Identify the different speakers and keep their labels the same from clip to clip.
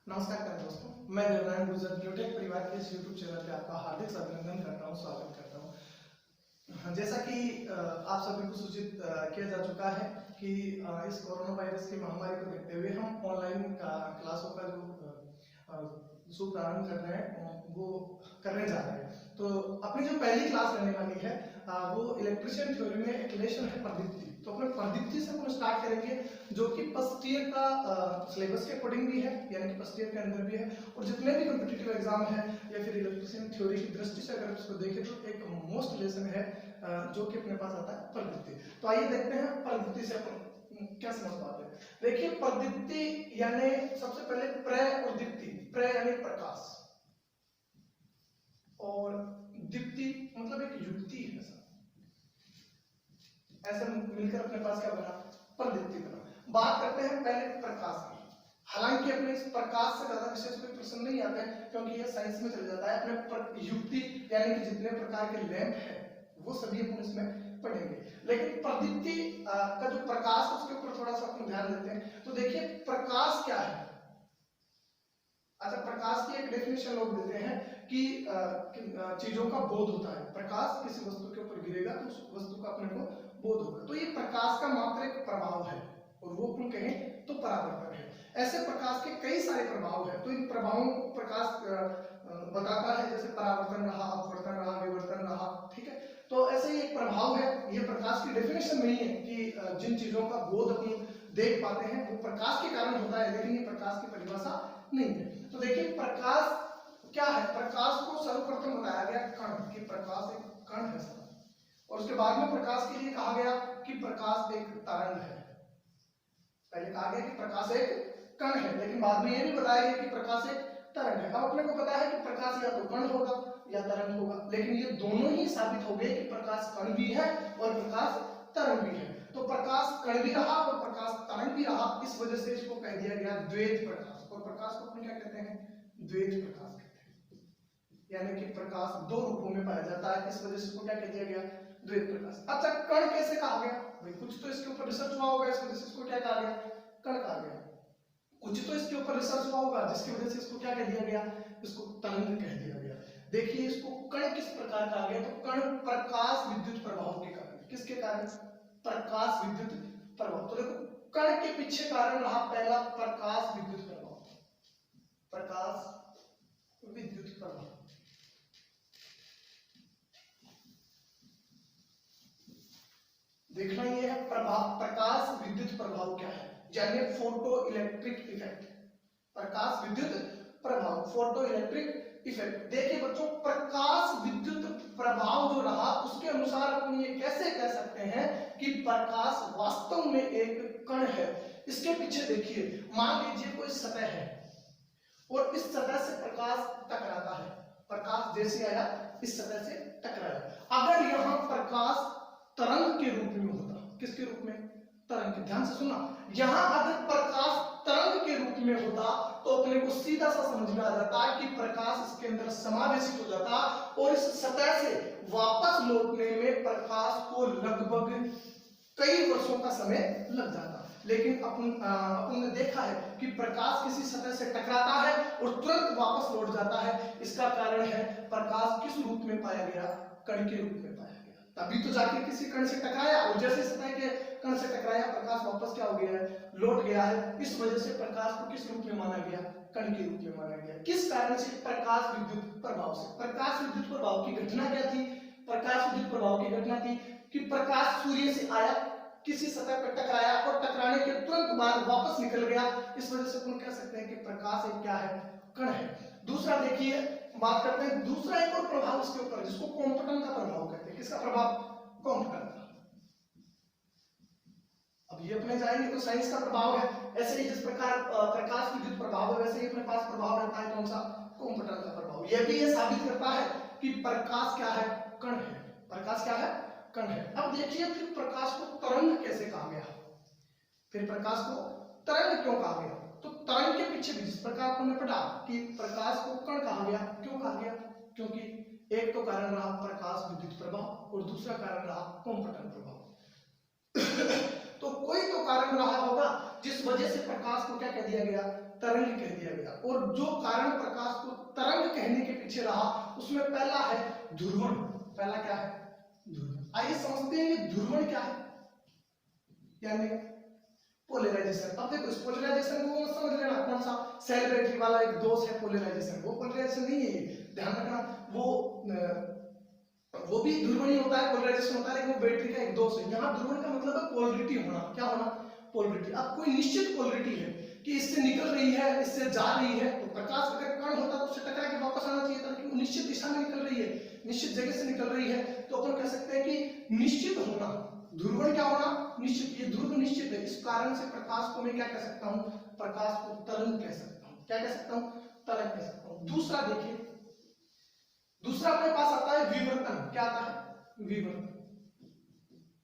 Speaker 1: नमस्कार प्यारे दोस्तों, मैं देवनारायण गुर्जर न्यूटेक परिवार के इस यूट्यूब चैनल पे आपका हार्दिक अभिनंदन करता हूँ, स्वागत करता हूँ। जैसा कि आप सभी को सूचित किया जा चुका है कि इस कोरोना वायरस की महामारी को देखते हुए हम ऑनलाइन क्लासों का जो शुभ प्रारंभ कर रहे हैं वो करने जा रहे हैं। तो अपनी जो पहली क्लास रहने वाली है वो इलेक्ट्रिशियन थ्योरी में एक लेसन है पद्धति। तो अपने पद्धति से हम स्टार्ट करेंगे जो कि फर्स्ट ईयर का सिलेबस के अकॉर्डिंग भी है, यानी कि फर्स्ट ईयर के अंदर भी है, और जितने भी कॉम्पिटिटिव एग्जाम है या फिर इलेक्ट्रिशियन थ्योरी की दृष्टि से अगर इसको देखें तो एक मोस्ट लेसन है जो कि अपने पास आता है पद्धति। तो आइए देखते हैं पद्धति से अपन क्या समझ पाते हैं। देखिए पद्धति यानी सबसे पहले प्र और दीप्ति। प्र यानी प्रकाश और दीप्ति मतलब एक युक्ति है सर। ऐसे मिलकर अपने पास क्या बना, पद्धति बना। बात करते हैं पहले प्रकाश की। हालांकि अपने इस प्रकाश से ज्यादा विशेष कोई प्रश्न नहीं आते हैं क्योंकि ये साइंस में चल जाता है। अपने युक्ति यानी कि जितने प्रकार के लैंप है वो सभी अपन इसमें पढ़ेंगे, लेकिन पद्धति का जो प्रकाश है उसके ऊपर थोड़ा सा अपन ध्यान देते हैं। तो देखिए प्रकाश क्या है। अच्छा, प्रकाश की एक डेफिनेशन लोग देते हैं कि चीजों का बोध होता है। प्रकाश किसी वस्तु के ऊपर गिरेगा तो उस वस्तु का अपने को बोध होगा। तो ये प्रकाश का मात्र एक प्रभाव है और वो अपन कहें तो परावर्तन है। ऐसे प्रकाश के कई सारे प्रभाव है, तो इन प्रभावों को प्रकाश बताता है, जैसे परावर्तन रहा, अपवर्तन रहा, विवर्तन रहा, ठीक है। तो ऐसे ही एक प्रभाव है। ये प्रकाश की डेफिनेशन नहीं है कि जिन चीजों का बोध अपन देख पाते हैं वो प्रकाश के कारण होता है, लेकिन ये प्रकाश की परिभाषा नहीं है। तो देखिए प्रकाश क्या है। प्रकाश को सर्वप्रथम बताया गया कण, कि प्रकाश एक कण है सर, और उसके बाद में प्रकाश के लिए कहा गया कि प्रकाश एक तरंग है। पहले कहा गया कि प्रकाश एक कण है, लेकिन बाद में ये भी बताया गया कि प्रकाश एक तरंग है। अब अपने को पता है कि प्रकाश या तो कण होगा या तरंग होगा, लेकिन ये दोनों ही साबित हो गए कि प्रकाश कण भी है और प्रकाश तरंग भी है। तो प्रकाश कण भी रहा और प्रकाश तरंग भी रहा, इस वजह से इसको कह दिया गया द्वैत प्रकाश। और प्रकाश को अपन क्या कहते हैं, द्वैत प्रकाश कहते हैं, यानी कि प्रकाश दो रूपों में पाया जाता है, इस वजह से इसको क्या कह दिया गया, द्वैत प्रकाश। अच्छा, कण कैसे कहा गया भाई, कुछ तो इसके ऊपर रिसर्च हुआ होगा, इस वजह से इसको क्या कहा गया, कण कहा गया। कुछ तो इसके ऊपर रिसर्च हुआ होगा जिसकी वजह से इसको क्या कह दिया गया, इसको तरंग कह दिया गया। देखिए इसको कण किस प्रकार कहा गया, तो कण प्रकाश विद्युत प्रभाव के कारण। किसके कारण, प्रकाश विद्युत प्रभाव। तो देखो कण के पीछे कारण रहा पहला प्रकाश विद्युत प्रभाव। प्रकाश विद्युत प्रभाव देखना ये है प्रभाव। प्रकाश विद्युत प्रभाव क्या है, यानी फोटो इलेक्ट्रिक इफेक्ट। प्रकाश विद्युत प्रभाव, फोटो इलेक्ट्रिक इफेक्ट। देखिए बच्चों, प्रकाश विद्युत प्रभाव जो रहा उसके अनुसार अपन ये कैसे कह सकते हैं कि प्रकाश वास्तव में एक कण है। इसके पीछे देखिए, मान लीजिए कोई सतह है और इस सतह से प्रकाश टकराता है। प्रकाश जैसे आया इस सतह से टकराया। अगर यहां प्रकाश तरंग के रूप में होता, किसके रूप में, तरंग के, ध्यान से सुनना, यहां अगर प्रकाश तरंग के रूप में होता तो अपने को सीधा सा समझ में आ जाता है कि प्रकाश इसके अंदर समावेशित हो जाता और इस सतह से वापस लौटने में प्रकाश को लगभग कई वर्षों का समय लग जाता। लेकिन अपन ने देखा है कि प्रकाश किसी सतह से टकराता है और तुरंत वापस लौट जाता है। इसका कारण है प्रकाश किस रूप में पाया गया, कण के रूप में पाया गया। तभी तो जाके किसी कण से टकराया और जैसे सतह के कण से टकराया प्रकाश वापस क्या हो गया है, लौट गया है। इस वजह से प्रकाश को किस रूप में माना गया, कण के रूप में माना गया। किस कारण से, प्रकाश विद्युत प्रभाव से। प्रकाश विद्युत प्रभाव की घटना क्या थी, प्रकाश विद्युत प्रभाव की घटना थी कि प्रकाश सूर्य से आया, किसी सतह पर टकराया और टकराने के तुरंत बाद वापस निकल गया। इस वजह से अपन कह सकते हैं कि प्रकाश एक क्या है, कण है। दूसरा देखिए, बात करते हैं दूसरा एक और प्रभाव इसके ऊपर जिसको कॉम्पटन का प्रभाव कहते हैं। किसका प्रभाव, कॉम्पटन का। अब ये अपने जाएंगे तो साइंस का प्रभाव है। ऐसे ही जिस प्रकार प्रकाश विद्युत प्रभाव है वैसे ही अपने पास प्रभाव रहता है कौन सा, कॉम्पटन का प्रभाव। यह भी ये साबित करता है कि प्रकाश क्या है, कण है। प्रकाश क्या है, कण है। अब देखिए फिर प्रकाश को तरंग कैसे कहा गया, फिर प्रकाश को तरंग क्यों कहा गया। तो तरंग के पीछे भी जिस प्रकार हमने पढ़ा कि प्रकाश को कण कहा गया, क्यों कहा गया, क्योंकि एक तो कारण रहा प्रकाश विद्युत प्रभाव और दूसरा कारण रहा कॉम्पटन प्रभाव। तो कोई तो कारण रहा होगा जिस वजह से प्रकाश को क्या कह दिया गया, तरंग कह दिया गया। और जो कारण प्रकाश को तरंग कहने के पीछे रहा उसमें पहला है ध्रुवण। पहला क्या है, ध्रुवण। आइए समझते हैं ये ध्रुवण क्या है, यानी पोलराइजेशन। अब देखो इस पोलराइजेशन को समझ लेना, कौन सा सेल बैटरी वाला एक दोष है पोलराइजेशन, वो पोलराइजेशन नहीं है, ध्यान रखना। वो भी ध्रुवण ही होता है, पोलराइजेशन होता है, लेकिन वो बैटरी का एक दोष है। यहाँ ध्रुवण का मतलब है पोलरिटी होना। क्या होना, पोलरिटी। अब कोई निश्चित पोलरिटी है कि इससे निकल रही है, इससे जा रही है, तो प्रकाश अगर कण होता तो उससे टकरा के वापस आना चाहिए था, लेकिन वो निश्चित दिशा में निकल रही है, निश्चित जगह से निकल रही है, तो अपन कह सकते हैं कि निश्चित होना। ध्रुवण क्या होना, निश्चित। ये ध्रुव निश्चित है, इस कारण से प्रकाश को मैं क्या कह सकता हूँ, प्रकाश को तरंग कह सकता हूँ। क्या कह सकता हूँ, तरंग कह सकता हूँ। दूसरा देखिए, दूसरा अपने पास आता है विवर्तन। क्या आता है, विवर्तन।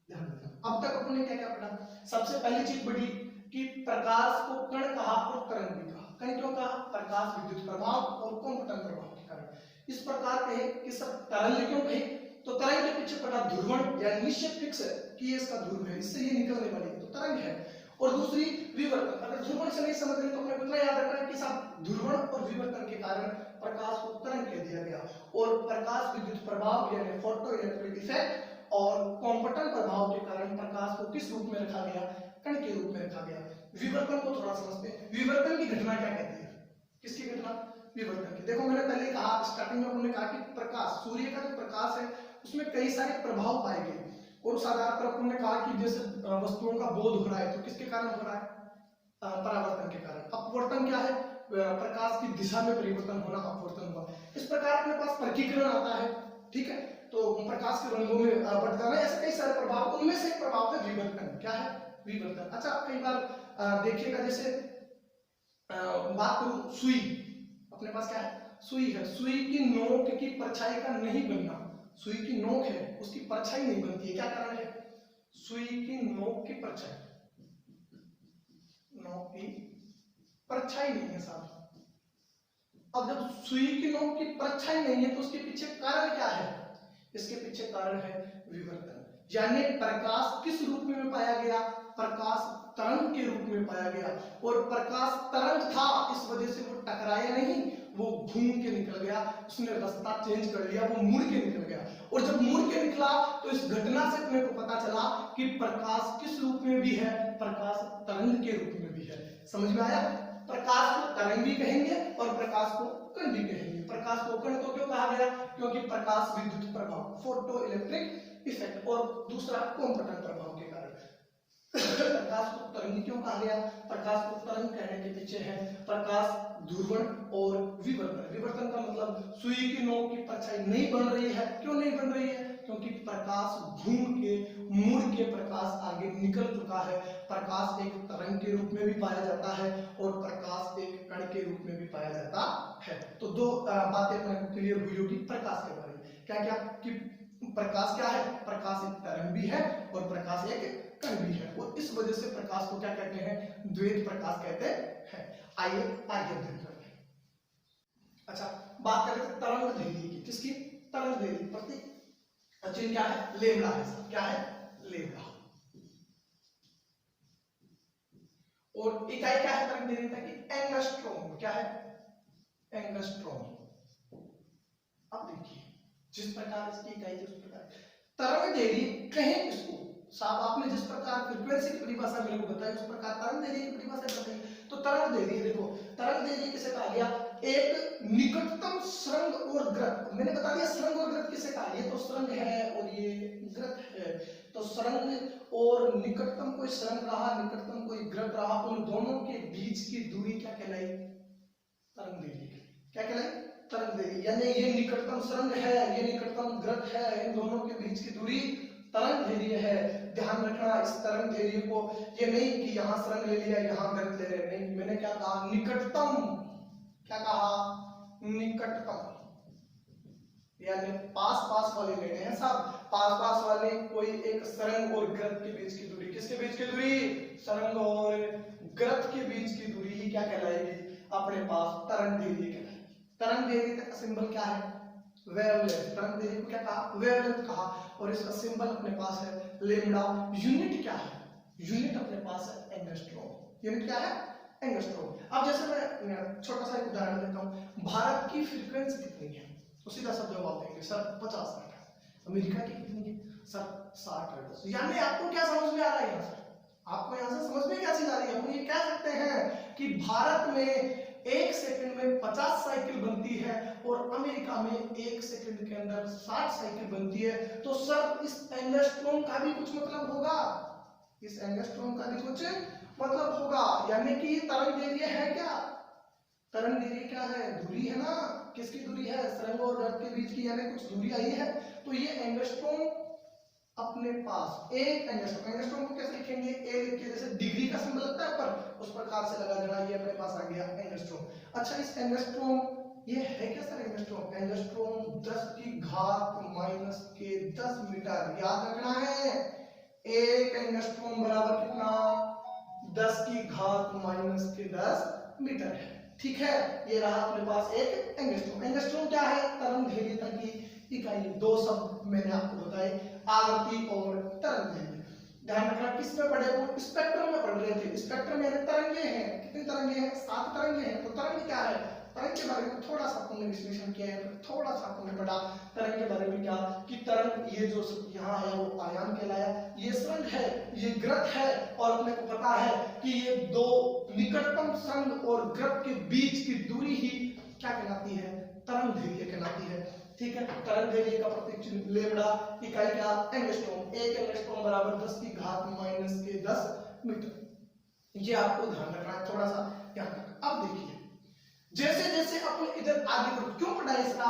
Speaker 1: ध्यान रखना, अब तक अपने क्या क्या पढ़ा। सबसे पहली चीज पढ़ी कि प्रकाश को कण कहा और तरंग भी कहा। कण क्यों कहा, प्रकाश विद्युत प्रभाव और क्वांटम प्रभाव के कारण। इस प्रकार कहे कि सब तरंग क्यों कहे, तो तरंग के पीछे पड़ा ध्रुवण, या निश्चित फिक्स है कि ये इसका ध्रुव है, इससे ये निकलने वाली है, तो तरंग है। और दूसरी विवर्तन। अगर ध्रुवण से नहीं समझ रहे तो हमें इतना याद रखना है कि साहब ध्रुवण और विवर्तन के कारण प्रकाश को तरंग कह दिया गया। और प्रकाश विद्युत प्रभाव यानी फोटो इलेक्ट्रिक इफेक्ट और क्वांटम प्रभाव के कारण प्रकाश को किस रूप में रखा गया, कण के रूप में रखा गया। विवर्तन को थोड़ा समझते हैं। विवर्तन की घटना क्या कहती है, किसकी घटना, विवर्तन की। देखो मैंने पहले कहा, स्टार्टिंग में हमने कहा कि प्रकाश, सूर्य का जो प्रकाश है उसमें कई सारे प्रभाव पाए गए, और उस आधार पर हमने कहा कि जैसे वस्तुओं का बोध हो रहा है, तो किसके कारण हो रहा है, परावर्तन के कारण। अपवर्तन क्या है, प्रकाश की दिशा में परिवर्तन होना, अपवर्तन हुआ। इस प्रकार अपने पास वर्गीकरण आता है, ठीक है। तो प्रकाश के रंगों में बढ़ जाना, ऐसे कई सारे प्रभाव, उनमें से एक प्रभाव है विवर्तन। क्या है, विवर्तन। अच्छा, कई बार देखिएगा, जैसे बात करूं सुई, अपने पास क्या है, सुई है, सुई की नोक की परछाई का नहीं बनना। सुई की नोक है, उसकी परछाई नहीं बनती है, क्या कारण है, सुई की नोक की परछाई, नोक की परछाई नहीं है साहब। अब जब सुई की नोक की परछाई नहीं है तो उसके पीछे कारण क्या है, इसके पीछे कारण है विवर्तन। यानी प्रकाश किस रूप में पाया गया, प्रकाश तरंग के रूप में पाया गया। और प्रकाश तरंग था, इस वजह से वो टकराया नहीं, वो घूम के निकल गया, उसने रास्ता चेंज कर लिया, वो मुड़ के निकल गया। और जब मुड़ के निकला तो इस घटना से अपने को पता चला कि प्रकाश किस रूप में भी है, प्रकाश तरंग के रूप में भी है। समझ में आया, प्रकाश को तरंग भी कहेंगे और प्रकाश को कण भी कहेंगे। प्रकाश को कण तो क्यों कहा गया, क्योंकि प्रकाश विद्युत प्रभाव, फोटो इलेक्ट्रिक इफेक्ट, और दूसरा क्वांटम प्रभाव के कारण। प्रकाश को तरंग क्यों कहा गया, प्रकाश को तरंग कहने के पीछे है प्रकाश ध्रुवण और विवर्तन। विवर्तन का मतलब सुई की नोक की परछाई नहीं बन रही है। क्यों नहीं बन रही है, क्योंकि प्रकाश घूम के मुड़ के प्रकाश आगे निकल चुका है। प्रकाश एक तरंग के रूप में भी पाया जाता है और प्रकाश एक कण के रूप में भी पाया जाता है। तो दो बातें अपने को क्लियर हुई होगी प्रकाश के बारे में। क्या क्या कि प्रकाश क्या है, प्रकाश एक तरंग भी है और प्रकाश एक कण भी है, और इस वजह से प्रकाश को क्या कहते हैं, द्वैत प्रकाश कहते हैं। आइए आगे अध्ययन करते हैं। अच्छा, बात करें तरंग दैर्घ्य की, किसकी, तरंग दैर्घ्य। प्रतीक चिन्ह क्या है, लेम्डा है साहब। क्या है, लेम्डा। और इकाई क्या है तरंग दैर्घ्य की, एंगस्ट्रॉम। क्या है, एंगस्ट्रॉम। अब देखिए जिस प्रकार इसकी इकाई थी उस प्रकार तरंग दैर्घ्य कहें इसको साहब, आपने जिस प्रकार फ्रीक्वेंसी की परिभाषा मेरे को बताई उस प्रकार तरंग दैर्घ्य की परिभाषा बताई। तो तरंग दैर्घ्य देखो, तरंग दैर्घ्य किसे कहा गया, एक निकटतम सुरंग और ग्रत। मैंने बता दिया सुरंग और ग्रत किसे कहा, ये तो सुरंग है और ये ग्रत है। तो सुरंग और निकटतम कोई सुरंग रहा, निकटतम कोई ग्रत रहा, उन दोनों के बीच की दूरी क्या कहलाई, तरंग दैर्घ्य। क्या कहलाई, तरंग दैर्घ्य। यानी ये निकटतम सुरंग है, ये निकटतम ग्रत है, इन दोनों के बीच की दूरी तरंग दैर्घ्य है। ध्यान रखना इस तरंग दैर्घ्य को, ये नहीं कि यहां सुरंग ले लिया यहां ग्रत ले रहे, नहीं, मैंने क्या कहा, निकटतम। क्या कहा, निकटतम, यानी पास पास वाले लेने हैं साहब, पास पास वाले कोई एक सुरंग और ग्रत के बीच की दूरी, किसके बीच की दूरी, सुरंग और ग्रत के बीच की दूरी ही क्या कहलाएगी, अपने पास तरंग दैर्घ्य कहलाएगी। तरंग दैर्घ्य का सिंबल क्या है, वेवलेंथ। तरंग दैर्घ्य को क्या कहा, वेवलेंथ कहा, और इसका सिंबल अपने पास है लेम्डा। यूनिट क्या है, यूनिट अपने पास है एंगस्ट्रॉम। यूनिट क्या है? एंगस्ट्रॉम। अब जैसे मैं छोटा सा एक उदाहरण देता हूँ, भारत की फ्रीक्वेंसी कितनी है? तो सीधा सा जवाब देंगे सर 50 हर्ट्ज। अमेरिका की कितनी है? Sir 60 hertz. यानी आपको क्या समझ में आ रहा है यहाँ से? आपको यहाँ से समझ में क्या चीज आ रही है? हम ये कह सकते हैं कि भारत में 1 सेकंड में 50 साइकिल बनती है और अमेरिका में 1 सेकंड के अंदर 60 साइकिल बनती है। तो सर इस एंगस्ट्रॉम का भी कुछ मतलब होगा, इस एंगस्ट्रॉम का भी कुछ मतलब होगा। यानी कि तरंग दैर्घ्य है क्या? तरंग दैर्घ्य क्या है? दूरी है ना। किसकी दूरी है? तरंग और ध्रुव के बीच की, यानी कुछ दूरी आई है। तो ये एंगस्ट्रॉम अपने पास एक एंगस्ट्रॉम को कैसे लिखेंगे? ए लिख के, जैसे डिग्री का सिंबल लगता है ऊपर, उस प्रकार से लगा देना। ये अपने पास आ गया एंगस्ट्रॉम। अच्छा, इस एंगस्ट्रॉम ये है क्या सर? एंगस्ट्रॉम 10 की घात -10 मीटर। याद रखना है, एक एंगस्ट्रॉम बराबर कितना? 10 की घात -10 मीटर है। ठीक है, ये रहा अपने पास एक एंगस्ट्रॉम। एंगस्ट्रॉम क्या है? तरंग दैर्घ्यता की इकाई। दो शब्द मैंने आपको बताए, आवर्ती और तरंग दैर्घ्य। ध्यान रखना, किस में पढ़े? वो स्पेक्ट्रम में पढ़ रहे थे। स्पेक्ट्रम यानी तरंगे हैं। कितनी तरंगे हैं? 7 तरंगे हैं। तो तरंग क्या है? तरंग के बारे में थोड़ा सा हमने विश्लेषण किया है, थोड़ा सा हमने पढ़ा तरंग के बारे में। क्या कि तरंग, ये जो यहाँ है वो आयाम कहलाया, ये संघ है, ये ग्रथ है। और अपने को पता है कि ये दो निकटतम संघ और ग्रथ के बीच की दूरी ही क्या कहलाती है? तरंग दैर्घ्य कहलाती है। ठीक है, तरंग दैर्घ्य का प्रतीक चिन्ह लेम्डा, इकाई क्या? एंगस्ट्रॉम। एक एंगस्ट्रॉम बराबर 10 की घात -10 मीटर। ये आपको ध्यान रखना है, थोड़ा सा ध्यान रखना। अब देखिए, जैसे जैसे अपन इधर आगे बढ़ो, क्यों पढ़ा है इसका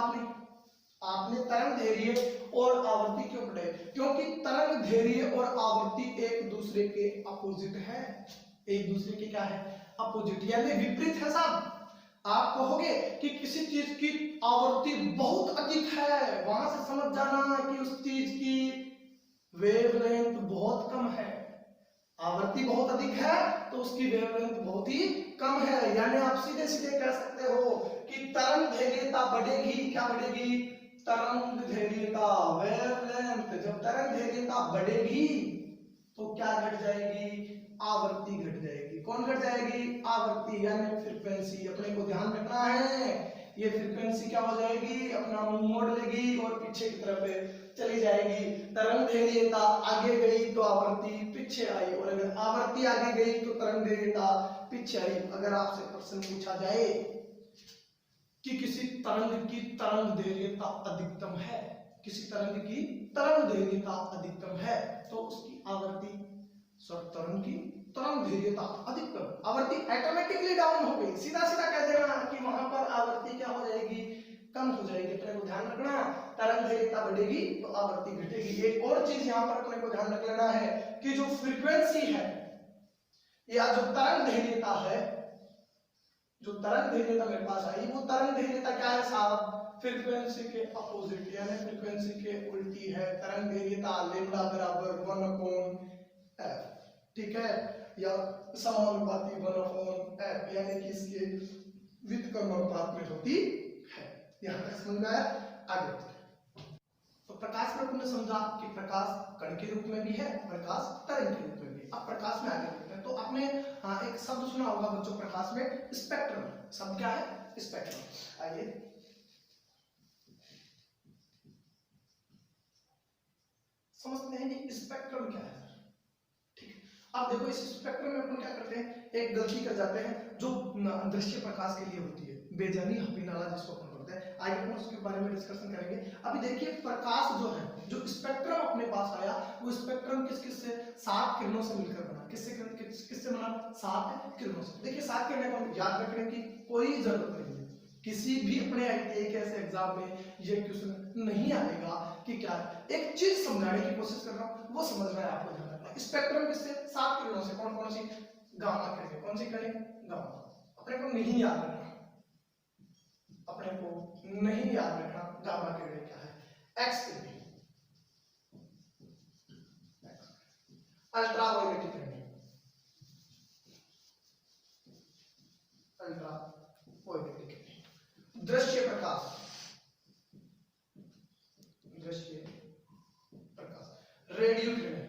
Speaker 1: आपने तरंग दैर्घ्य और आवर्ती क्यों पढ़े? क्योंकि तरंग दैर्घ्य और आवर्ती एक दूसरे के अपोजिट है। एक दूसरे के क्या है? अपोजिट, यानी विपरीत है साहब। आप कहोगे कि किसी चीज की आवृत्ति बहुत अधिक है, वहां से समझ जाना कि उस चीज की वेवलेंथ बहुत कम है। आवृत्ति बहुत अधिक है तो उसकी वेवलेंथ बहुत ही कम है। यानी आप सीधे सीधे कह सकते हो कि तरंग दैर्घ्यता बढ़ेगी। क्या बढ़ेगी? तरंग दैर्घ्यता, वेवलेंथ। जब तरंग दैर्घ्यता बढ़ेगी तो क्या घट जाएगी? आवृत्ति घट जाएगी। कौन घट जाएगी? आवृत्ति, यानी फ्रीक्वेंसी। अपने को ध्यान रखना है, ये फ्रीक्वेंसी क्या हो जाएगी? अपना मुंह मोड़ लेगी और पीछे की तरफ चली जाएगी। तरंग दैर्घ्यता आगे गई तो आवृत्ति पीछे आई, और अगर आवृत्ति आगे गई तो तरंग दैर्घ्यता पीछे आई। अगर आपसे प्रश्न पूछा जाए कि किसी तरंग की तरंग दैर्घ्यता अधिकतम है, किसी तरंग की तरंग दैर्घ्यता अधिकतम है, तो उसकी आवृत्ति तरंग की तरंग दैर्घ्यता अधिकतम, आवृत्ति ऑटोमेटिकली डाउन हो गई। सीधा सीधा कह देना कि वहां पर आवृत्ति क्या हो जाएगी? कम हो जाएगी। अपने को ध्यान रखना, तरंग दैर्घ्यता बढ़ेगी तो आवृत्ति घटेगी। एक और चीज यहाँ पर अपने को ध्यान रख लेना है कि जो फ्रीक्वेंसी है या जो तरंग दैर्घ्यता है, जो तरंग दैर्घ्यता मेरे पास आई, वो तरंग दैर्घ्यता क्या है साहब? फ्रीक्वेंसी के अपोजिट, यानी फ्रीक्वेंसी के उल्टी है। तरंग दैर्घ्यता लैम्डा बराबर 1/f, ठीक है, या समानुपाती 1/f, यानी कि इसके व्युत्क्रम अनुपात में होती है। यहां तक समझ में आया? आगे तो प्रकाश में तुमने समझा कि प्रकाश कण के रूप में भी है, प्रकाश तरंग के रूप में भी। अब प्रकाश में आगे बढ़ते हैं। तो आपने एक शब्द सुना होगा बच्चों प्रकाश में, स्पेक्ट्रम। शब्द क्या है? स्पेक्ट्रम। आइए समझते हैं कि स्पेक्ट्रम क्या है। अब देखो, इस स्पेक्ट्रम में अपन क्या करते हैं? एक गलती कर जाते हैं जो दृश्य प्रकाश के लिए होती है, बेजानी हबी नाला जिसको अपन बोलते हैं। आगे अपन उसके बारे में डिस्कशन करेंगे। अभी देखिए, प्रकाश जो है, जो स्पेक्ट्रम अपने पास आया, वो स्पेक्ट्रम किस किस से? 7 किरणों से मिलकर बना। किससे बना? 7 किरणों से। देखिए, 7 किरणें को याद रखने की कोई जरूरत नहीं है। किसी भी अपने एक ऐसे एग्जाम में ये क्वेश्चन नहीं आएगा कि क्या, एक चीज समझाने की कोशिश कर रहा हूं, वो समझना है आपको। ध्यान रखना, स्पेक्ट्रम किससे? 7 किरणों से। कौन कौन सी? गामा किरणें। कौन सी किरणें? गामा। अपने को नहीं याद रखना, अपने को नहीं याद रखना गामा किरणें क्या है। एक्स किरणें, अल्ट्रावायलेट किरणें, अल्ट्रावायलेट किरणें, दृश्य प्रकाश, दृश्य प्रकाश, रेडियो किरणें,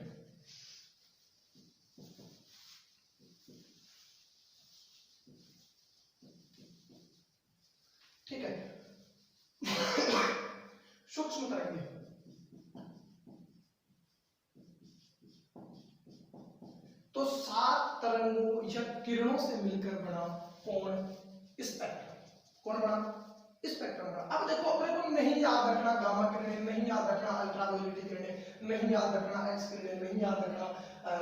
Speaker 1: ठीक है। सूक्ष्म तरंगें, तो 7 तरंगों या किरणों से मिलकर बना कौन? स्पेक्ट्रम। कौन बना? स्पेक्ट्रम बना। अब देखो अपने को नहीं याद रखना गामा किरणें, नहीं याद रखना अल्ट्रावायलेट किरणें, नहीं याद रखना एक्स किरणें, नहीं याद रखना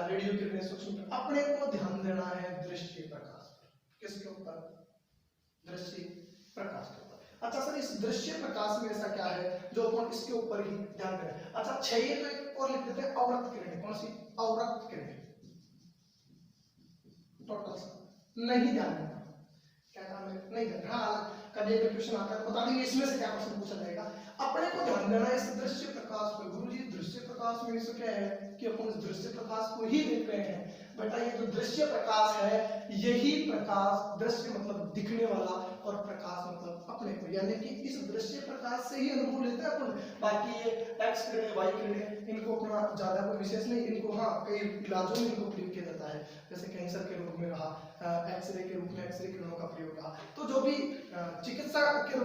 Speaker 1: रेडियो किरणें, सूक्ष्म। अपने को ध्यान देना है दृश्य प्रकाश पर। किसके ऊपर? दृश्य प्रकाश के ऊपर। अच्छा सर इस दृश्य प्रकाश में ऐसा क्या है जो अपन इसके ऊपर ही ध्यान दें? अच्छा चाहिए तो एक और लिख देते हैं अवरक्त किरणें। कौन सी? अवरक्त किरणें। टोटल नहीं ध्यान देना, क्या नाम है? नहीं ध्यान। हाँ कभी एक क्वेश्चन आता है बता देंगे इसमें से क्या क्वेश्चन पूछा जाएगा। अपने को ध्यान देना है इस दृश्य प्रकाश पर। गुरु जी दृश्य प्रकाश में इससे क्या है कि अपन इस दृश्य प्रकाश को ही देख रहे हैं। बेटा ये जो दृश्य प्रकाश है यही प्रकाश, दृश्य मतलब दिखने वाला और प्रकाश मतलब अपने को, यानी कि इस दृश्य प्रकाश से ही अनुभव लेते हैं अपन। बाकी ये एक्स किरणें, वाई किरणें इनको अपना ज्यादा कोई विशेष नहीं, इनको हाँ कई इलाजों में इनको प्रयोग किया जाता है, जैसे कैंसर के रोग में रहा, एक्सरे के रूप में एक्सरे किरणों का प्रयोग रहा। तो जो भी चिकित्सा के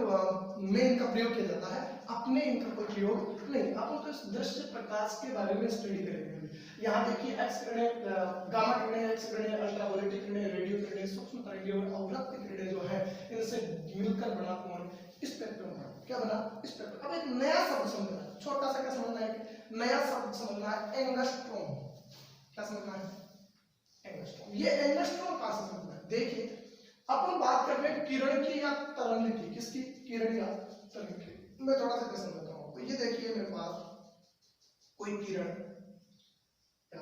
Speaker 1: में इनका प्रयोग किया जाता है, अपने इनका कोई प्रयोग नहीं। अपन तो इस दृश्य प्रकाश के बारे में स्टडी करेंगे। यहाँ देखिए एक्स किरणें, गामा किरणें, एक्स किरणें, अल्ट्रावायलेट किरणें, रेडियो किरणें, सूक्ष्म तरंगें और अवरक्त किरणें जो है इनसे मिलकर बना कौन? स्पेक्ट्रम बना। क्या बना? स्पेक्ट्रम। अब एक नया शब्द समझना है, छोटा सा क्या समझना है? नया शब्द समझना है एंगस्ट्रॉम। क्या समझना है? एंगस्ट्रॉम। ये एंगस्ट्रॉम कहां से समझना है? देखिए अपन बात कर रहे हैं किरण की या तरंग की। किसकी? किरण या तरंग की। मैं थोड़ा सा समझाता हूं। तो ये देखिए मेरे पास कोई किरण या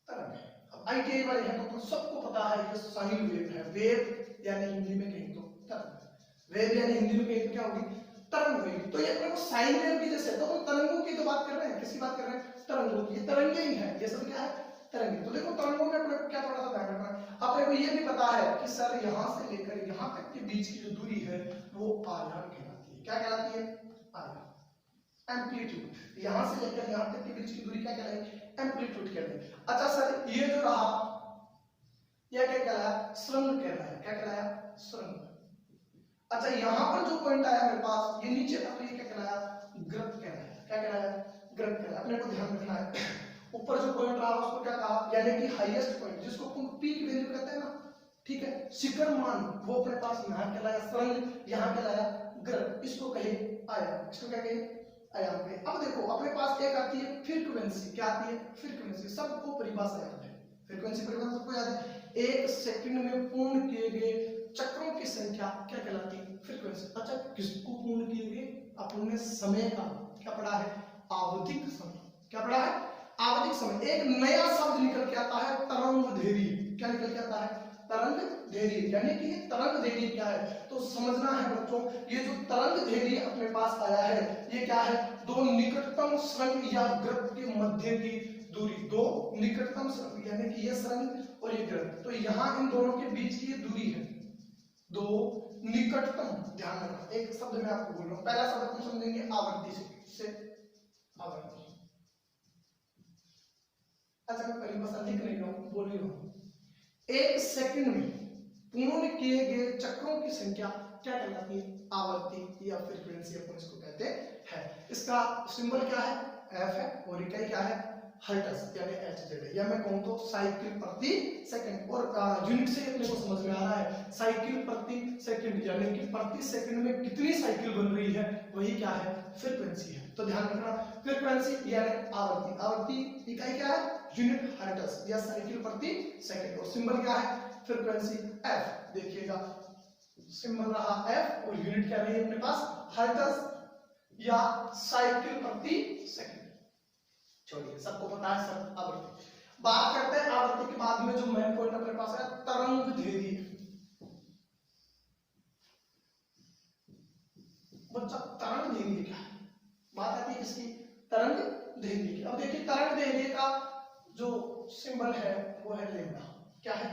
Speaker 1: तरंग है। अब आईटीआई वाले हैं तो सबको पता है कि साइन वेव है। वेव यानी हिंदी में कहें तो तरंग। वेव यानी हिंदी में कहें तो क्या होगी? तरंग होगी। तो ये अपने को साइन वेव की जैसे, तो हम तरंगों की तो बात कर रहे हैं। किसकी बात कर रहे हैं? तरंगों की। तरंगे ही है, ये सब क्या है? तरंगे। तो देखो तरंगों में अपने को क्या थोड़ा सा ध्यान रखना है। अपने को ये भी पता है कि सर यहां से लेकर यहां तक के बीच की जो दूरी है वो आयाम कहलाती है। क्या कहलाती है? आयाम। एम्पलीट्यूड। यहां से लेकर यहां तक के बीच की दूरी क्या कहलाएगी? एम्पलीट्यूड कहलाएगी। अच्छा सर ये जो रहा यह क्या कहलाया? श्रृंग कहलाया। क्या कहलाया? श्रृंग। अच्छा यहां पर जो पॉइंट आया मेरे पास ये नीचे था, तो ये क्या कहलाया? ग्रथ कहलाया। क्या कहलाया? ग्रथ कहलाया। अपने को ध्यान रखना है। ऊपर जो पॉइंट रहा उसको क्या कहा? यानी कि हाईएस्ट पॉइंट, जिसको हम पीक वैल्यू कहते हैं ना, ठीक है, शिखर मान, वो अपने पास यहां कहलाया श्रृंग, यहां कहलाया ग्रथ। इसको कहे आयाम। इसको क्या कहे? आयाम कहे। अब देखो अपने पास एक आती है फ्रीक्वेंसी। क्या आती है? फ्रीक्वेंसी। सबको परिभाषा याद है। फ्रीक्वेंसी परिभाषा सबको याद है। 1 सेकंड में पूर्ण किए गए चक्रों की संख्या क्या कहलाती है? फ्रीक्वेंसी। अच्छा किसको पूर्ण किए गए? अपने समय का क्या पढ़ा है? आवधिक समय। क्या पढ़ा है? आवधिक समय। एक नया शब्द निकल के आता है तरंगदैर्घ्य। क्या निकल के आता है? तरंगदैर्घ्य। यानी कि ये तरंगदैर्घ्य क्या है तो समझना है बच्चों। ये जो तरंगदैर्घ्य अपने पास आया है ये क्या है? दो निकटतम श्रृंग या ग्रथ के मध्य की दूरी। दो निकटतम श्रृंग यानी कि ये श्रृंग और ये ग्रथ, तो यहाँ इन दोनों के बीच की ये दूरी है। दो निकटतम, ध्यान रखना एक शब्द मैं आपको बोल रहा हूं। पहला शब्द हम समझेंगे आवर्ती से आवर्ती। अच्छा मैं परिभाषा लिख नहीं रहा हूं, बोल रही हूं। 1 सेकंड में पूर्ण किए गए चक्रों की संख्या क्या कहलाती है? आवर्ती या फ्रीक्वेंसी अपन इसको कहते हैं। इसका सिंबल क्या है? एफ है और इकाई क्या है? हर्ट्ज यानी एचजेड है। या मैं कहूं तो साइकिल प्रति सेकंड। और यूनिट से अपने को समझ में आ रहा है साइकिल प्रति सेकंड, यानी कि प्रति सेकंड में कितनी साइकिल बन रही है वही क्या है? फ्रीक्वेंसी है। तो ध्यान रखना फ्रीक्वेंसी यानी आवर्ती। आवर्ती इकाई क्या है? यूनिट हर्ट्ज या साइकिल प्रति सेकंड। और सिंबल क्या है? Frequency F. देखिएगा सिंबल रहा एफ और यूनिट क्या रही है अपने पास? हर्ट्ज या साइकिल प्रति सेकंड। छोड़िए सबको पता है सब आवृत्ति। बात करते हैं आवृत्ति के बाद में जो मेन पॉइंट अपने पास है तरंगदैर्घ्य। बच्चा तरंगदैर्घ्य क्या है? बात आती है किसकी? तरंगदैर्घ्य की। अब देखिए तरंगदैर्घ्य का जो सिंबल है वो है लेम्डा। क्या है?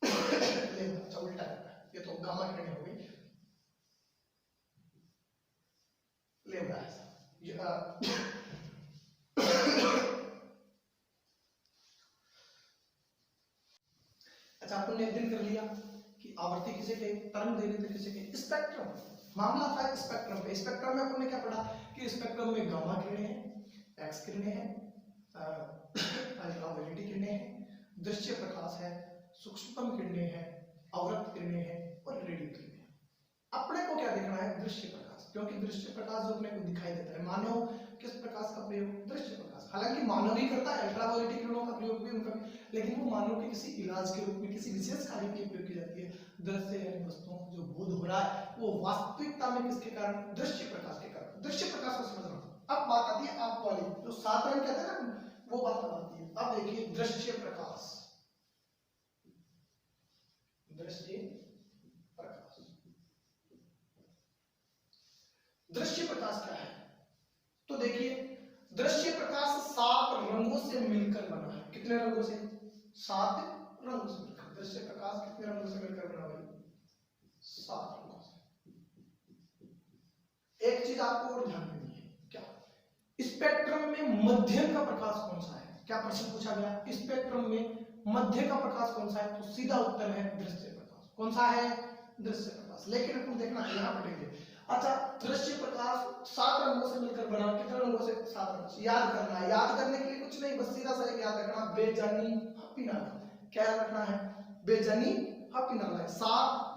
Speaker 1: लेम्डा। अच्छा उल्टा है, ये तो गामा किरण हो गई। लेम्डा है अच्छा अपन ने एक दिन कर लिया कि आवर्ती किसे कहे, तरंग दैर्घ्य किसे कहे, स्पेक्ट्रम। मामला था स्पेक्ट्रम पे। स्पेक्ट्रम में आपने क्या पढ़ा कि स्पेक्ट्रम में गामा किरणें हैं, एक्स किरणें हैं, अल्ट्रावायलेट किरणें हैं, दृश्य प्रकाश है, सूक्ष्मतम किरणें हैं, अवरक्त किरणें हैं और रेडियो किरणें। अपने को क्या देखना है, दृश्य प्रकाश, क्योंकि दृश्य प्रकाश जो अपने को दिखाई देता है। मानव किस प्रकाश का प्रयोग, दृश्य प्रकाश। हालांकि मानव ही करता है, अल्ट्रावायलेट किरणों का प्रयोग भी उनका, लेकिन वो मानव के किसी इलाज के रूप में, किसी विशेष कार्य के लिए प्रयोग की जाती है। दृश्य यानी वस्तुओं को जो बोध हो रहा है वो वास्तविकता में किसके कारण, दृश्य प्रकाश के कारण। दृश्य प्रकाश को समझना। अब बात आती है आप वाली जो 7 रंग कहते हैं ना, वो बात आती है। अब देखिए दृश्य प्रकाश, दृश्य प्रकाश। दृश्य प्रकाश क्या है, तो देखिए दृश्य प्रकाश 7 रंगों से मिलकर बना है। कितने रंगों से, 7 रंगों से मिलकर। दृश्य प्रकाश कितने रंगों से मिलकर बना हुआ है, 7 रंगों से। एक चीज आपको और ध्यान देनी है, क्या, स्पेक्ट्रम में मध्यम का प्रकाश कौन सा है। क्या प्रश्न पूछा गया, स्पेक्ट्रम में मध्य का प्रकाश कौन सा है, तो सीधा उत्तर है दृश्य प्रकाश। कौन सा है, दृश्य प्रकाश। लेकिन अपन देखना यहाँ पढ़ेंगे। अच्छा, दृश्य प्रकाश 7 रंगों से मिलकर बना, कितने रंगों से, 7 रंगों से। याद करना है, याद करने के लिए कुछ नहीं, बस सीधा सा याद रखना, बेजानी हपी नाला। क्या याद रखना है, बेजानी हपी नाला। 7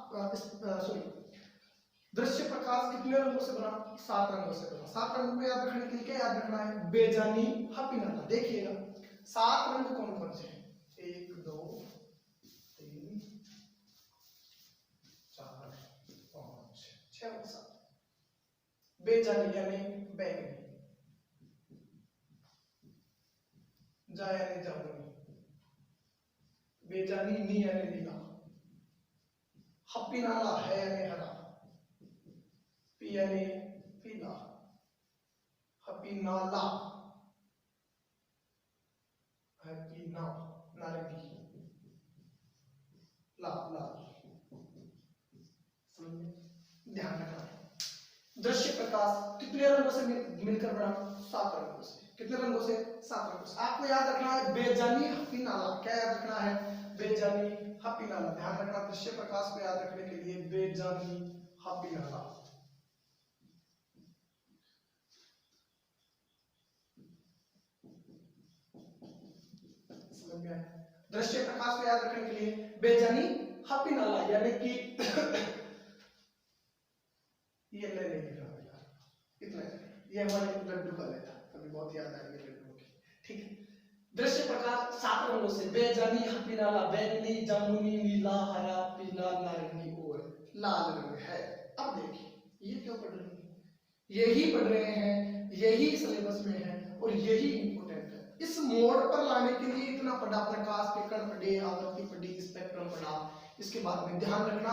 Speaker 1: दृश्य प्रकाश कितने रंगों से बना, 7 रंगों से बना। 7 रंगों को याद रखने के लिए क्या याद रखना है, बेजानी हपी नाला। देखिएगा 7 रंग कौन कौन से हैं, 1 2 3 4 5 6 7। बेजानी यानी बैंगनी, जा यानी जामुनी, बेजानी नी यानी नीला, हप्पी नाला है यानी हरा, पी यानी पीला, हप्पी नाला, हप्पी ना नारंगी, लाल लाल। ध्यान रखना है, दृश्य प्रकाश कितने रंगों से मिलकर बना, 7 रंगों से। कितने रंगों से, 7 रंगों से। आपको याद रखना है बेजानी हपी नाला। क्या याद रखना है, बेजानी हपी नाला। ध्यान रखना, दृश्य प्रकाश को याद रखने के लिए बेजानी हपी नाला। समझ में आया, दृश्य प्रकाश को याद रखने के लिए बेजानी हपी नाला, यानी कि ये ले लेंगे यार, इतना ये हमारे लड्डू का लेता, कभी बहुत याद आएंगे लड्डू की। ठीक है, दृश्य प्रकाश 7 रंगों से, बेजानी हपी नाला, बैंगनी जामुनी नीला हरा पीला नारंगी और लाल रंग है। अब देखिए ये क्यों पढ़ रहे हैं, यही पढ़ रहे हैं, यही सिलेबस में है और यही इंपोर्टेंट है। इस मोड़ पर लाने के लिए इतना पढ़ा, प्रकाश के कण पढ़े, आवर्ती पढ़ी, स्पेक्ट्रम पढ़ा। इसके बाद में ध्यान रखना,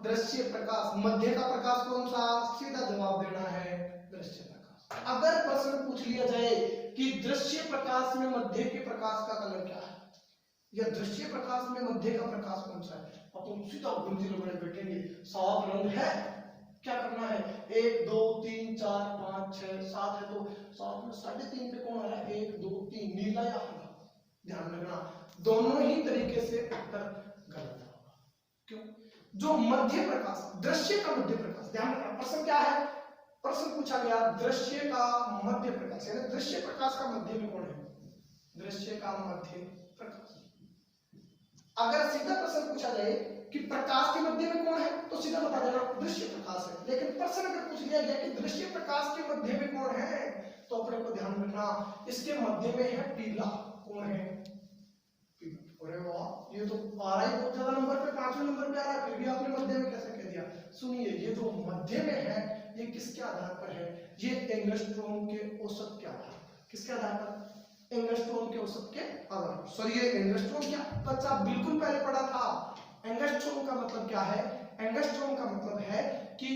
Speaker 1: दृश्य प्रकाश मध्य का प्रकाश कौन सा, सीधा जवाब देना है दृश्य प्रकाश। अगर प्रश्न पूछ लिया जाए कि दृश्य प्रकाश में मध्य के प्रकाश का कलर क्या है, या दृश्य प्रकाश में मध्य का प्रकाश कौन सा है, अपन सीधा गिनती लगाने बैठेंगे। 7 रंग है, क्या करना है, 1 2 3 4 5 6 7 है, तो 7 में 3.5 पे कौन आ रहा है, 1 2 3 नीला या हरा। ध्यान रखना, दोनों ही तरीके से उत्तर गलत होगा। क्यों, जो मध्य प्रकाश, दृश्य का मध्य प्रकाश, ध्यान रखना प्रश्न क्या है, प्रश्न पूछा गया दृश्य का मध्य प्रकाश, यानी दृश्य प्रकाश का मध्य में कौन है, दृश्य का मध्य प्रकाश। अगर सीधा प्रश्न पूछा जाए कि प्रकाश के मध्य में कौन है, तो सीधा बता देना दृश्य प्रकाश है। लेकिन प्रश्न अगर पूछ लिया गया कि दृश्य प्रकाश के मध्य में कौन है, तो अपने को ध्यान रखना इसके मध्य में है पीला। कौन है, अरे वाह, ये तो आ रहा है बहुत ज्यादा नंबर पे, 5वें नंबर पे आ रहा है, फिर भी आपने मध्य में कैसे कह दिया। सुनिए, ये जो मध्य में है ये किसके आधार पर है, ये एंगस्ट्रॉम के औसत के आधार पर। किसके आधार पर, एंगस्ट्रॉम के औसत के आधार पर। सॉरी, ये एंगस्ट्रॉम क्या बच्चा बिल्कुल पहले पढ़ा था। एंगस्ट्रॉम का मतलब क्या है, एंगस्ट्रॉम का मतलब है कि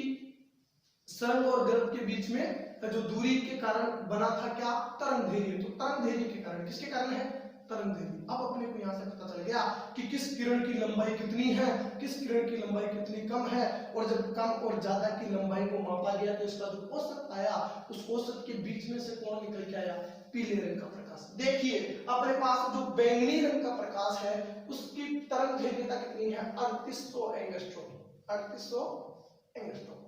Speaker 1: सन और ग्रह के बीच में जो दूरी के कारण बना था क्या, तरंगदैर्घ्य। तो तरंगदैर्घ्य के कारण, किसके कारण है, तरंगदैर्घ्य। अब अपने को यहाँ से पता चल गया कि किस किरण की लंबाई कितनी है, किस किरण की लंबाई कितनी कम है, और जब कम और ज्यादा की लंबाई को मापा गया तो इसका जो औसत आया, उस औसत के बीच में से कौन निकल के आया, पीले रंग का प्रकाश। देखिए अपने पास जो बैंगनी रंग का प्रकाश है उसकी तरंग दैर्घ्यता कितनी है 3800 एंगस्ट्रॉम, 3800 एंगस्ट्रॉम।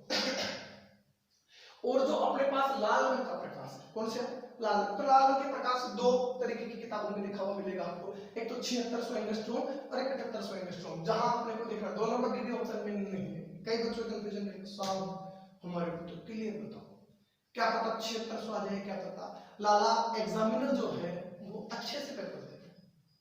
Speaker 1: और जो अपने पास लाल रंग का प्रकाश है, कौन से लाल, तो लाल रंग के प्रकाश दो तरीके की किताबों में लिखा हुआ मिलेगा आपको, एक तो 7600 एंगस्ट्रॉम और एक 7800 एंगस्ट्रॉम। जहां आपने को देखना 2 नंबर की भी ऑप्शन में नहीं है। कई बच्चों के कंफ्यूजन है, साहब हमारे को तो क्लियर बताओ, क्या पता 7600 आ जाए, क्या पता। लाला एग्जामिनर जो है वो अच्छे से पेपर देगा,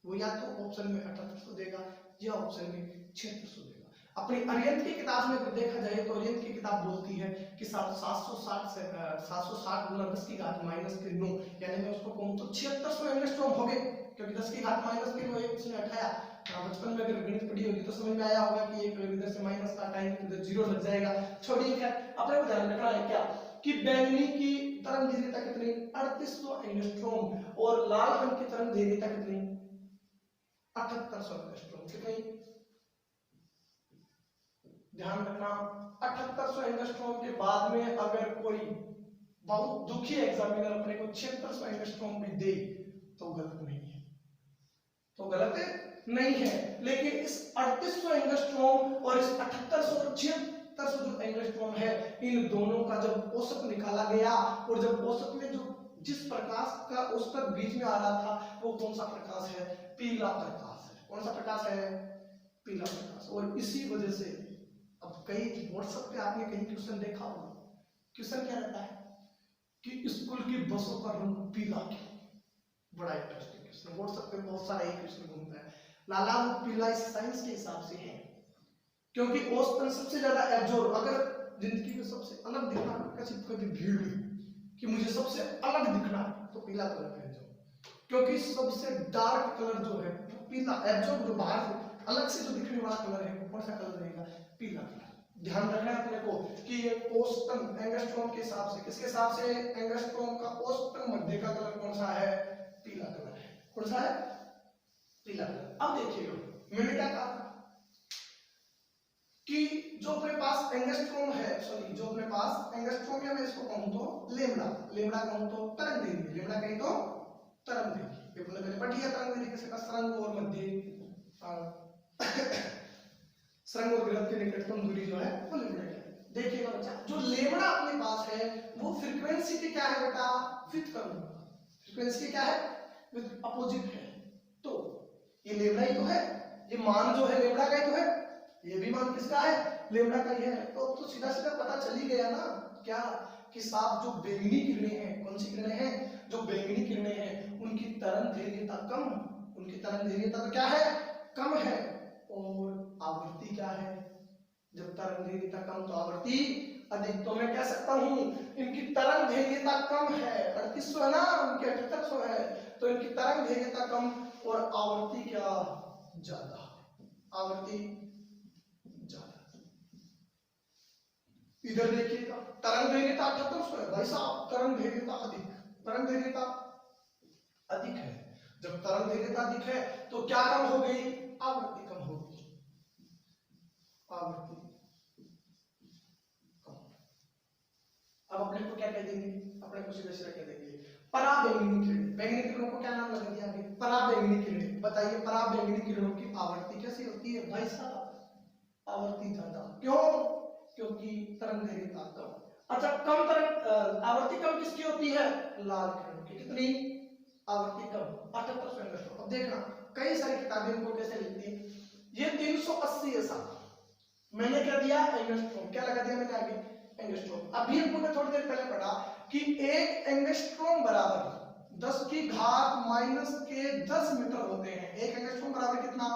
Speaker 1: वो या तो ऑप्शन में 7800 देगा या ऑप्शन में 7600 देगा। अपनी अरिहंत की किताब में देखा जाए तो अरिहंत की किताब बोलती है कि 760 गुना 10 की घात माइनस के 9, यानी मैं उसको कहूं तो 7600 एंगस्ट्रॉम हो गए, क्योंकि 10 की घात माइनस के 9 एक उसने हटाया। बचपन में अगर गणित पढ़ी होगी तो समझ में आया होगा कि एक इधर से माइनस का टाइम इधर जीरो लग जाएगा। छोड़िए, खैर अपने को ध्यान रखना है क्या कि बैंगनी की तरंग दैर्घ्यता कितनी 3800 एंगस्ट्रॉम और लाल रंग की तरंग दैर्घ्यता कितनी 7800 एंगस्ट्रॉम। कितनी, ध्यान रखना 7800 एंगस्ट्रॉम के बाद में अगर कोई बहुत दुखी एग्जामिनर अपने को 7600 एंगस्ट्रॉम भी दे तो गलत नहीं है, तो गलत नहीं है। लेकिन इस 3800 एंगस्ट्रॉम और इस 7800 और 7600 जो एंगस्ट्रॉम है, इन दोनों का जब औसत निकाला गया और जब औसत में जो जिस प्रकाश का औसत बीच में आ रहा था वो कौन सा प्रकाश है, पीला प्रकाश है। कौन सा प्रकाश है, पीला प्रकाश। और इसी वजह से अब कई व्हाट्सएप पे आपने कहीं क्वेश्चन देखा होगा, क्वेश्चन क्या रहता है कि स्कूल की बसों का रंग पीला क्यों। बड़ा इंटरेस्टिंग क्वेश्चन, व्हाट्सएप पे बहुत सारा ये क्वेश्चन घूमता है। लाला वो पीला इस साइंस के हिसाब से है क्योंकि औसतन सबसे ज्यादा एब्जॉर्ब, अगर जिंदगी में सबसे अलग दिखना किसी को भी भीड़ में कि मुझे सबसे अलग दिखना है तो पीला कलर पहन जाओ, क्योंकि सबसे डार्क कलर जो है वो पीला, एब्जॉर्ब जो बाहर से अलग से जो दिखने वाला कलर है वो कौन सा कलर रहेगा, पीला कलर। ध्यान रखना है अपने को कि ये औसतन एंगस्ट्रॉम के हिसाब से, किसके हिसाब से, एंगस्ट्रॉम का औसतन मध्य का कलर कौन सा है, पीला कलर है। कौन सा है, पीला कलर। अब देखिएगा मैंने क्या कहा कि जो अपने पास एंगस्ट्रॉम है, सॉरी जो अपने पास एंगस्ट्रॉम या मैं इसको कहूं तो लेमड़ा, लेमड़ा कहूं तो तरंग दैर्घ्य, लेमड़ा कहीं तो तरंग दैर्घ्य। ये मैंने पढ़ी है तरंग दैर्घ्य किसका, सरंग और मध्य सरंग और वृहद के निकटतम दूरी जो है वो लेमड़ा है। देखिएगा बच्चा, जो लेमड़ा अपने पास है वो फ्रीक्वेंसी के क्या है बेटा, विथ कर्व, फ्रीक्वेंसी के क्या है, विथ अपोजिट है। तो ये लेमड़ा ही तो है, ये मान जो है लेमड़ा का ही तो है, ये भी मान किसका है, लेमड़ा का ही है। तो सीधा सीधा पता चल ही गया ना क्या कि साफ जो बैंगनी किरणें हैं, कौन सी किरणें हैं, जो बैंगनी किरणें हैं उनकी तरंग दैर्घ्यता कम, उनकी तरंग दैर्घ्यता क्या है, कम है। और आवृत्ति क्या है, जब तरंग दैर्घ्यता कम तो आवृत्ति अधिक। तो मैं कह सकता हूं इनकी तरंग दैर्घ्यता कम है, 3800 है ना, उनकी 7800 है, तो इनकी तरंग दैर्घ्यता कम और आवृत्ति क्या ज्यादा, आवृत्ति ज्यादा। इधर देखिएगा तरंग दैर्घ्यता 7800 है, भाई साहब तरंग दैर्घ्यता अधिक, तरंग दैर्घ्यता अधिक है। जब तरंग दैर्घ्यता अधिक है तो क्या कम हो गई, आवृत्ति कम हो गई, आवृत्ति कम। अब अपने को क्या कह देंगे, अपने को सीधा सीधा कह देंगे पराबैंगनी किरणें। बैंगनी किरणों को क्या नाम लगा दिया आगे, पराबैंगनी किरणें। बताइए पराबैंगनी किरणों की आवृत्ति कैसी होती है, भाई साहब आवृत्ति ज्यादा। क्यों, क्योंकि तरंग दैर्घ्यता कम। अच्छा कम तरंग आवृत्ति कम किसकी होती है, लाल किरणों की। कितनी, आवृत्ति कम 7800 एंगस्ट्रॉम। अब देखना कई सारी किताबें इनको कैसे लिखती है, ये 380 है साहब, मैंने क्या दिया एंगस्ट्रॉम, क्या लगा दिया मैंने आगे एंगस्ट्रॉम। अभी हमने थोड़ी देर पहले पढ़ा कि एक एंगस्ट्रॉम बराबर 10 की घात माइनस के 10 मीटर होते हैं। एक एंगस्ट्रॉम बराबर कितना,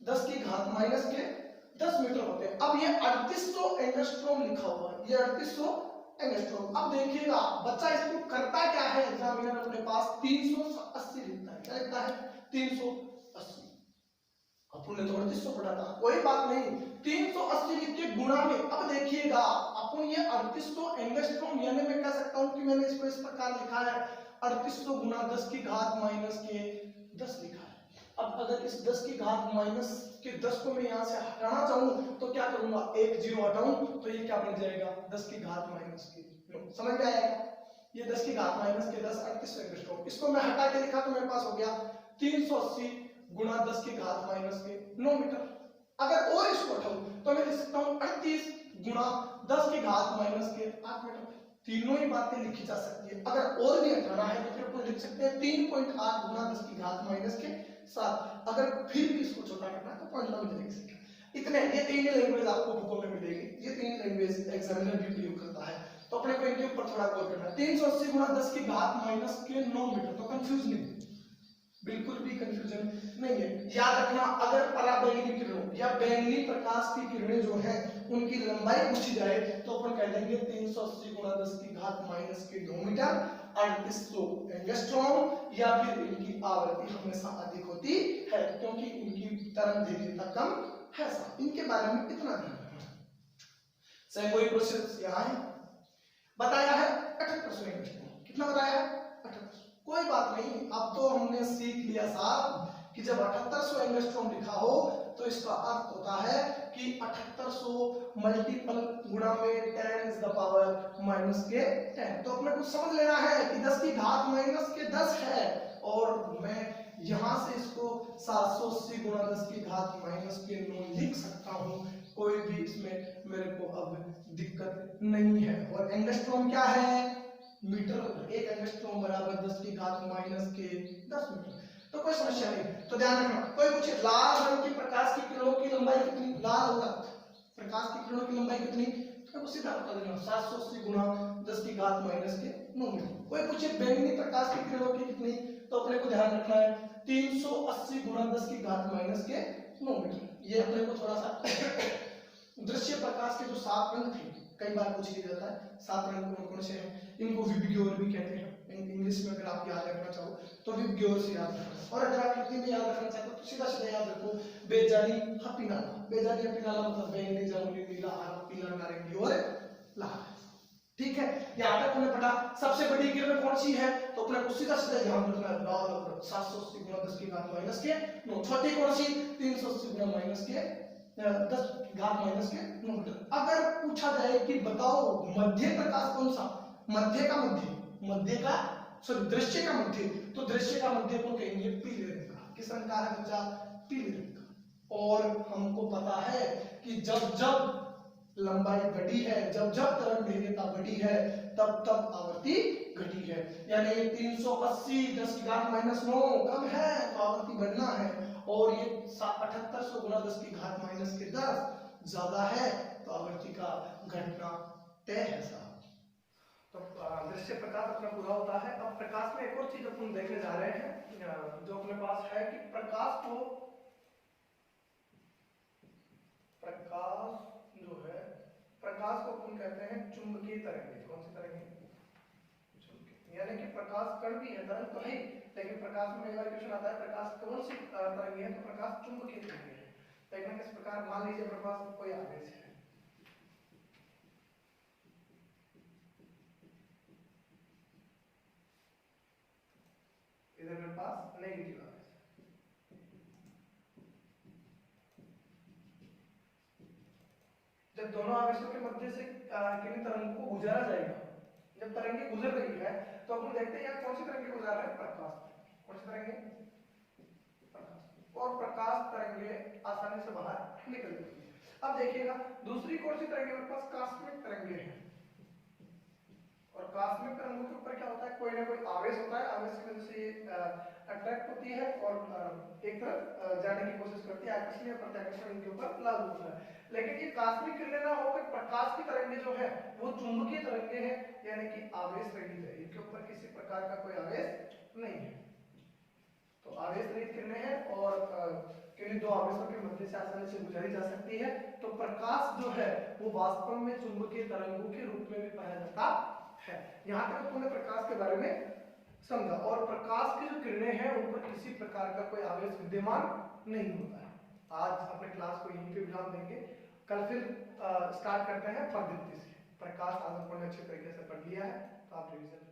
Speaker 1: 10 की घात माइनस के 10 मीटर होते हैं। अब ये 3800 एंगस्ट्रॉम लिखा हुआ है, ये 3800 एंगस्ट्रॉम। अब देखिएगा बच्चा इसको करता क्या है, एग्जामिनर अपने पास 380 लिखता है, क्या लिखता है 380। अपन ने तो 3800 पढ़ा था, कोई बात नहीं, 380 लिख के गुणा में। अब देखिएगा अपन ये 3800 एंगस्ट्रॉम, यानी मैं कह सकता हूं कि मैंने इसको इस प्रकार लिखा है 3800 गुना 10 की घात माइनस के 10 लिखा है। अब अगर इस 10 की घात माइनस के 10 को मैं यहां से हटाना चाहूं तो क्या करूंगा, एक जीरो हटाऊं तो ये क्या बन जाएगा 10 की घात माइनस के, समझ में आएगा। ये 10 की घात माइनस के 10 38 एंगस्ट्रॉम। इसको मैं हटा के लिखा तो मेरे पास हो गया 380 गुणा 10 की घात माइनस के 9 मीटर। अगर और इसको हटाऊं तो मैं लिख सकता हूं 38 गुणा 10 की घात माइनस के 8 मीटर। तीनों ही बातें लिखी जा सकती है। अगर और भी हटाना है तो फिर अपन लिख सकते हैं 3.8 गुणा 10 की घात माइनस के 7। अगर फिर भी इसको छोटा करना है तो पॉइंट में लिख सकते हैं। इतने ये तीन लैंग्वेज आपको बुकों में मिलेगी, ये तीन लैंग्वेज एग्जामिनर भी प्रयोग करता है, तो अपने को इनके ऊपर थोड़ा गौर करना है। 380 गुणा 10 की घात माइनस के 9 मीटर, तो कंफ्यूज नहीं, बिल्कुल भी कंफ्यूजन नहीं है। याद रखना, अगर पराबैंगनी किरणों या बैंगनी प्रकाश की किरणें जो है उनकी लंबाई पूछी जाए तो अपन कह देंगे 380 गुणा 10 की घात माइनस के 9 मीटर 3800 एंगस्ट्रॉम, या फिर इनकी आवृत्ति हमेशा अधिक होती है क्योंकि इनकी तरंगदैर्घ्यता कम है। इनके बारे में इतना ध्यान रखना। सही, कोई क्वेश्चन यहाँ है? बताया है 7800 एंगस्ट्रॉम। कितना बताया है? 7800। कोई बात नहीं, अब तो हमने सीख लिया साहब कि जब 7800 एंगस्ट्रॉम लिखा हो तो इसका अर्थ होता है कि 7800 मल्टीपल गुणा में 10 इज द पावर माइनस के 10। तो अपने को समझ लेना है कि 10 की घात माइनस के 10 है, और मैं यहां से इसको 780 गुणा 10 की घात माइनस के 9 लिख सकता हूं। कोई भी इसमें मेरे को अब दिक्कत नहीं है। और एंगस्ट्रॉम क्या है? मीटर। एक एंगस्ट्रॉम बराबर 10 की घात माइनस के 10 मीटर। तो कोई समस्या नहीं। तो ध्यान रखना, कोई पूछे लाल रंग की प्रकाश की किरणों की लंबाई कितनी? लाल होगा प्रकाश की किरणों की लंबाई कितनी, तो सीधा बता देना 780 गुणा 10 की घात माइनस के 9 मीटर। कोई पूछे बैंगनी प्रकाश की किरणों की कितनी, तो अपने को ध्यान रखना है 380 गुणा 10 की घात माइनस के 9 मीटर। ये अपने को थोड़ा सा दृश्य प्रकाश के जो 7 रंग थे, कई बार पूछ लिया जाता है 7 रंग कौन कौन से हैं। इनको विबग्योर भी कहते हैं इंग्लिश में। अगर आप याद रखना चाहो तो विबग्योर से याद रखना, और अगर आप हिंदी में याद रखना चाहते हो तो सीधा सीधा याद रखो बेजानी हपीनाला। बेजानी हपीनाला मतलब बैंगनी, जामुनी, नीला, हरा, पीला, नारंगी और लाल। ठीक है, यहाँ तक हमने पढ़ा। सबसे बड़ी किरण कौन सी है, तो अपने को सीधा सीधा ध्यान रखना है लाल और 780 गुणा 10 की घात माइनस के 9। छोटी कौन सी? 380 गुणा माइनस के 10 घात माइनस के 9 मीटर। अगर पूछा जाए कि बताओ मध्य प्रकाश कौन सा, मध्य का मध्य, मध्य का सॉरी दृश्य का मध्य, तो दृश्य का मध्य को कहेंगे पीले रंग का। किस रंग का है बच्चा? पीले रंग का। और हमको पता है कि जब जब लंबाई बढ़ी है, जब जब तरंगदैर्घ्यता बढ़ी है, तब तब आवृत्ति घटी है। यानी 380 10 की घात माइनस 9 कम है तो आवृत्ति बढ़ना है, और ये 7800 गुणा 10 की घात माइनस के 10 ज्यादा है तो आवृत्ति का घटना तय है साहब। तो दृश्य प्रकाश अपना पूरा होता है। अब प्रकाश में एक और चीज अपन देखने जा रहे हैं जो अपने पास है कि प्रकाश जो है, प्रकाश को अपन कहते हैं चुंबकीय तरंगे। कौन सी तरंगे? चुंबकीय। यानी कि प्रकाश कण भी है, तरंग तो है, लेकिन प्रकाश में कई बार क्वेश्चन आता है प्रकाश कौन सी तरंगे है, तो प्रकाश चुंबकीय तरंगे है। देखना किस प्रकार, मान लीजिए मेरे पास कोई आवेश है, इधर मेरे पास नेगेटिव आवेश है। जब दोनों आवेशों के मध्य से किसी तरंग को गुजारा जाएगा, जब तरंगे गुजर रही है तो अपन देखते हैं यार कौन सी तरंगे गुजार रहे हैं? प्रकाश। कौन सी तरंगे? प्रकाश। और प्रकाश तरंगे आसानी से बाहर निकल जाती है। अब देखिएगा दूसरी कौन सी तरंगे मेरे पास? कॉस्मिक तरंगे हैं। और कॉस्मिक तरंगों के ऊपर क्या होता है? कोई ना कोई आवेश होता है, आवेश की वजह से ये अट्रैक्ट होती है और एक तरफ जाने की कोशिश करती है, आकर्षण या प्रत्याकर्षण इनके ऊपर लागू होता है। लेकिन ये कॉस्मिक किरणें ना होकर प्रकाश की तरंगे जो है वो चुंबकीय तरंगे हैं, यानी कि आवेश रहित है, इनके ऊपर किसी प्रकार का कोई आवेश नहीं है। तो आवेश रहित किरणें हैं और किन्हीं दो आवेशों के मध्य से आसानी से गुजारी जा सकती है। तो प्रकाश जो है वो वास्तव में चुंबकीय तरंगों के रूप में भी पाया जाता है। यहाँ तक तुमने प्रकाश के बारे में समझा, और प्रकाश की जो किरणें हैं उन पर किसी प्रकार का कोई आवेश विद्यमान नहीं होता है। आज अपने क्लास को यहीं पे विराम देंगे, कल फिर स्टार्ट करते हैं पद्धति से। प्रकाश आज अपन ने अच्छे तरीके से पढ़ लिया है, तो आप रिवीजन